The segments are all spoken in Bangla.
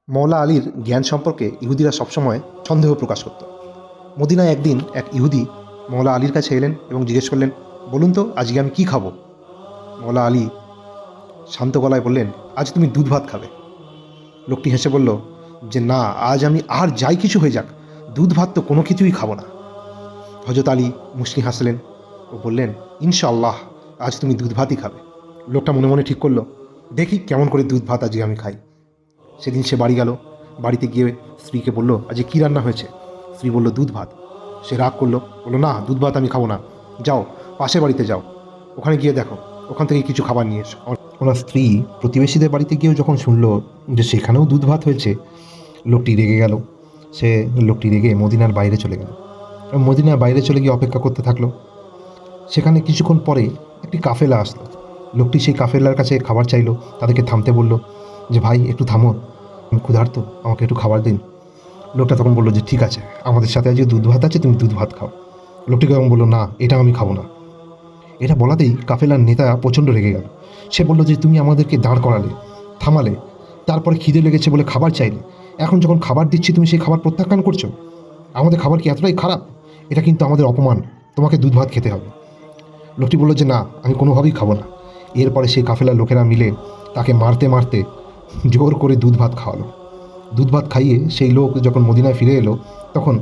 মওলা আলীর জ্ঞান সম্পর্কে ইহুদিরা সবসময় সন্দেহ প্রকাশ করত। মদিনায় একদিন এক ইহুদি মওলা আলীর কাছে এলেন এবং জিজ্ঞেস করলেন, বলুন তো আজকে আমি কী খাবো? মওলা আলী শান্ত গলায় বললেন, আজ তুমি দুধ ভাত খাবে। লোকটি হেসে বলল যে না, আজ আমি আর যাই কিছু হয়ে যাক, দুধ ভাত তো কোনো কিছুই খাবো না। হজরত আলী মুচকি হাসলেন ও বললেন, ইনশাআল্লাহ আজ তুমি দুধ ভাতই খাবে। লোকটা মনে মনে ঠিক করলো, দেখি কেমন করে দুধ ভাত আজকে আমি খাই। সেদিন সে বাড়ি গেল। বাড়িতে গিয়ে স্ত্রীকে বলল, আজকে কী রান্না হয়েছে? স্ত্রী বলল, দুধ ভাত। সে রাগ করলো, বললো, না, দুধ ভাত আমি খাবো না। যাও পাশের বাড়িতে যাও, ওখানে গিয়ে দেখো, ওখান থেকে কিছু খাবার নিয়ে এসো। ওনার স্ত্রী প্রতিবেশীদের বাড়িতে গিয়েও যখন শুনলো যে সেখানেও দুধ ভাত হয়েছে, লোকটি রেগে গেল। লোকটি রেগে মদিনার বাইরে চলে গেল এবং মদিনার বাইরে চলে গিয়ে অপেক্ষা করতে থাকলো। সেখানে কিছুক্ষণ পরে একটি কাফেলা আসলো। লোকটি সেই কাফেলার কাছে খাবার চাইলো, তাদেরকে থামতে বলল যে ভাই একটু থামো, আমি ক্ষুধার্ত, আমাকে একটু খাবার দিন। লোকটা তখন বললো যে ঠিক আছে, আমাদের সাথে আজকে দুধ ভাত আছে, তুমি দুধ ভাত খাও। লোকটি তখন বললো, না, এটা আমি খাবো না। এটা বলাতেই কাফেলার নেতা প্রচণ্ড রেগে গেল। সে বলল যে তুমি আমাদেরকে দাঁড় করালে, থামালে, তারপরে খিদে লেগেছে বলে খাবার চাইলে, এখন যখন খাবার দিচ্ছি তুমি সেই খাবার প্রত্যাখ্যান করছো। আমাদের খাবার কি এতটাই খারাপ? এটা কিন্তু আমাদের অপমান, তোমাকে দুধ ভাত খেতে হবে। লোকটি বলল যে না, আমি কোনোভাবেই খাবো না। এরপরে সেই কাফেলার লোকেরা মিলে তাকে মারতে মারতে জোর করে দুধ ভাত খাওয়ালো। দুধ ভাত খাইয়ে সেই লোক যখন মদিনায় ফিরে এলো, তখন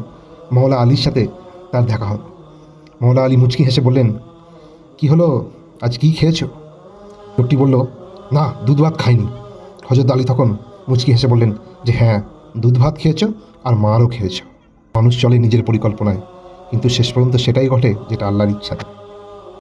মওলা আলীর সাথে তার দেখা হলো। মওলা আলী মুচকি হেসে বললেন, কি হলো, আজ কী খেয়েছো? লোকটি বলল, না, দুধ ভাত খাইনি। হযরত আলী তখন মুচকি হেসে বললেন যে হ্যাঁ, দুধ ভাত খেয়েছো আর মারও খেয়েছো। মানুষ চলে নিজের পরিকল্পনায়, কিন্তু শেষ পর্যন্ত সেটাই ঘটে যেটা আল্লাহর ইচ্ছা।